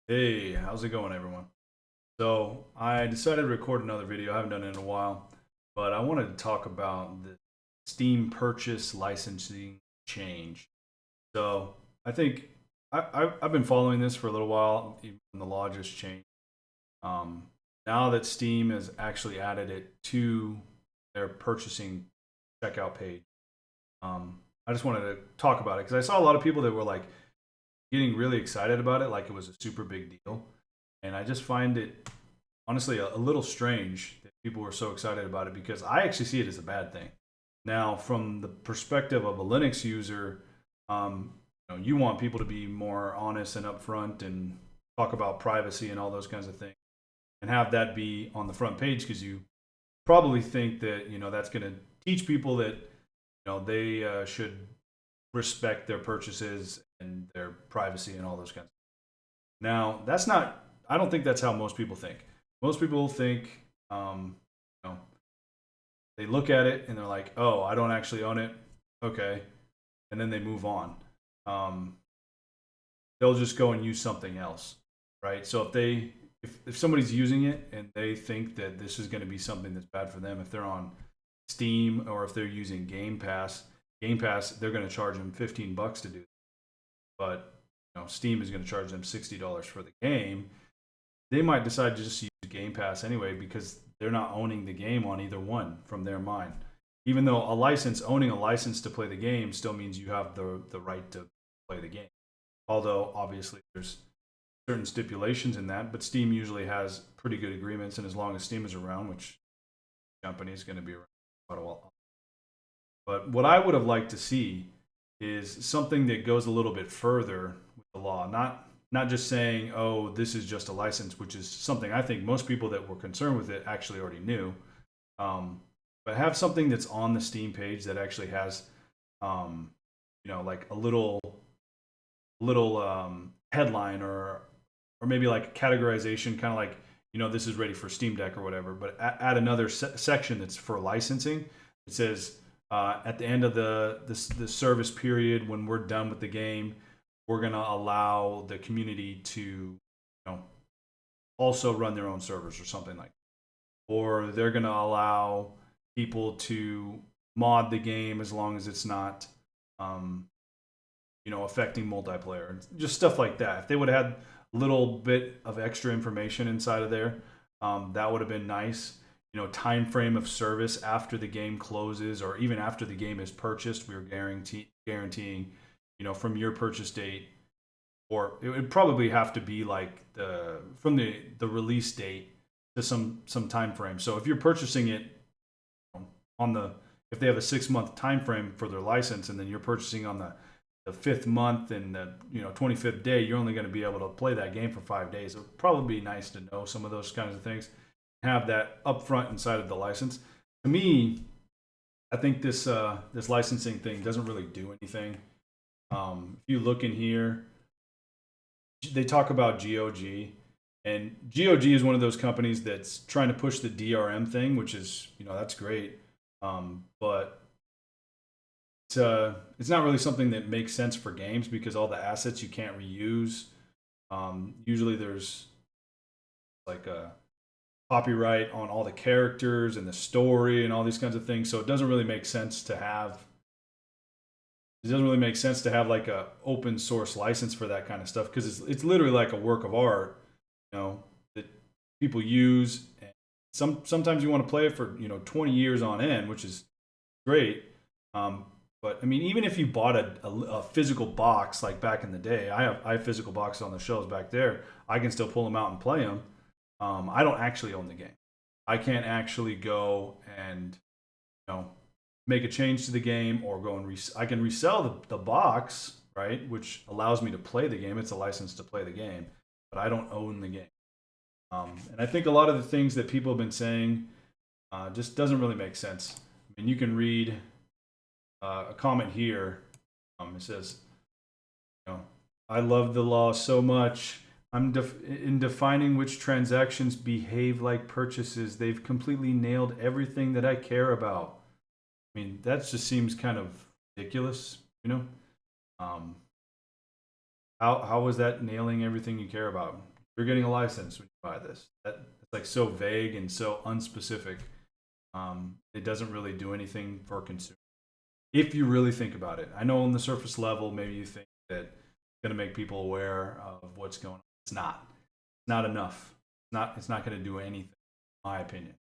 Hey, how's it going, everyone? So, I decided to record another video. I haven't done it in a while, but I wanted to talk about the Steam purchase licensing change. So, I think I've been following this for a little while, even when the law just changed. Um, Now that Steam has actually added it to their purchasing checkout page, I just wanted to talk about it because I saw a lot of people that were like getting really excited about it, like it was a super big deal. And I just find it honestly a little strange that people were so excited about it because I actually see it as a bad thing. Now, from the perspective of a Linux user, you want people to be more honest and upfront and talk about privacy and all those kinds of things, and have that be on the front page because you probably think that that's going to teach people that they should respect their purchases and their privacy and all those kinds of things. Now, that's not. I don't think that's how most people think. Most people think, you know, they look at it and they're like, "Oh, I don't actually own it." Okay, and then they move on. Um, they'll just go and use something else, right? So if somebody's using it and they think that this is going to be something that's bad for them, if they're on Steam or if they're using Game Pass, they're going to charge them $15 to do it. But Steam is going to charge them $60 for the game. They might decide to just use Game Pass anyway because they're not owning the game on either one from their mind. Even though owning a license to play the game still means you have the right to play the game. Although obviously there's certain stipulations in that, but Steam usually has pretty good agreements, and as long as Steam is around, which company is going to be around quite a while. But what I would have liked to see is something that goes a little bit further with the law, not just saying, "Oh, this is just a license," which is something I think most people that were concerned with it actually already knew. But have something that's on the Steam page that actually has, like a little headline or maybe like a categorization, kind of like this is ready for Steam Deck or whatever. But add another section that's for licensing. It says at the end of the service period, when we're done with the game, we're gonna allow the community to also run their own servers or something like that. Or they're gonna allow people to mod the game as long as it's not um, affecting multiplayer, just stuff like that. If they would have had a little bit of extra information inside of there, that would have been nice. Time frame of service after the game closes, or even after the game is purchased, we are guaranteeing, from your purchase date, or it would probably have to be like from the release date to some time frame. So if you're purchasing it on the if they have a 6 month time frame for their license, and then you're purchasing on the fifth month and the 25th day, you're only going to be able to play that game for 5 days. It would probably be nice to know some of those kinds of things, have that upfront inside of the license. To me, I think this licensing thing doesn't really do anything. If you look in here, they talk about GOG, and GOG is one of those companies that's trying to push the DRM thing, which is that's great, but it's not really something that makes sense for games because all the assets you can't reuse. Usually there's like a copyright on all the characters and the story and all these kinds of things, so it doesn't really make sense to have like a open source license for that kind of stuff because it's literally like a work of art, that people use. And sometimes you want to play it for 20 years on end, which is great. But I mean, even if you bought a physical box like back in the day, I have physical boxes on the shelves back there. I can still pull them out and play them. I don't actually own the game. I can't actually go and know make a change to the game or go and I can resell the box, right, which allows me to play the game. It's a license to play the game, but I don't own the game. And I think a lot of the things that people have been saying just doesn't really make sense. I mean, you can read a comment here. It says, I love the law so much. In defining which transactions behave like purchases. They've completely nailed everything that I care about. I mean, that just seems kind of ridiculous, Um, how was that nailing everything you care about? You're getting a license when you buy this. It's like so vague and so unspecific. It doesn't really do anything for consumers. If you really think about it, I know on the surface level, maybe you think that it's going to make people aware of what's going on. It's not. It's not enough. It's not going to do anything, in my opinion.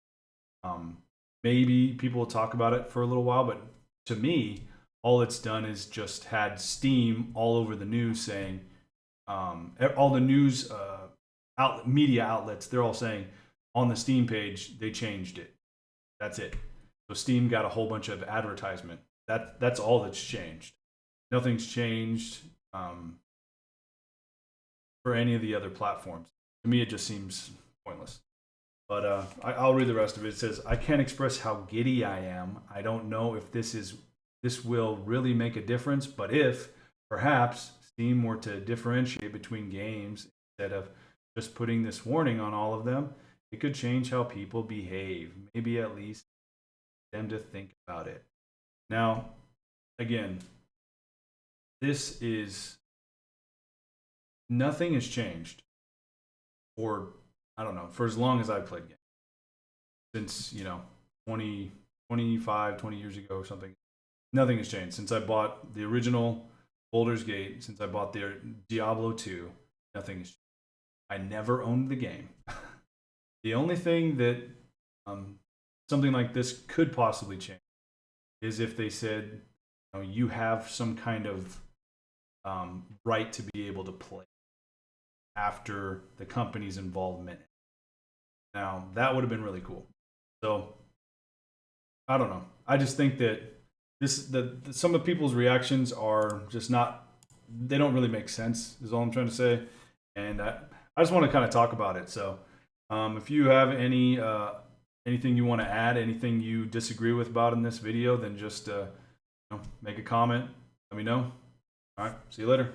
Maybe people will talk about it for a little while, but to me, all it's done is just had Steam all over the news saying, all the news media outlets, they're all saying on the Steam page they changed it. That's it. So Steam got a whole bunch of advertisement. That's all that's changed. Nothing's changed for any of the other platforms. To me, it just seems pointless. But I'll read the rest of it. It says, "I can't express how giddy I am. I don't know if this will really make a difference, but if perhaps Steam were to differentiate between games instead of just putting this warning on all of them, it could change how people behave. Maybe at least them to think about it." Now, again, this is nothing has changed for, I don't know, for as long as I've played games. Since, 20, 25, 20 years ago or something. Nothing has changed. Since I bought the original Baldur's Gate, since I bought the Diablo 2, nothing has changed. I never owned the game. The only thing that something like this could possibly change is if they said, you have some kind of right to be able to play after the company's involvement. Now, that would have been really cool. So, I don't know. I just think that some of people's reactions are just not, they don't really make sense, is all I'm trying to say. And I just want to kind of talk about it. So, if you have anything you want to add, anything you disagree with about in this video, then just make a comment. Let me know. All right. See you later.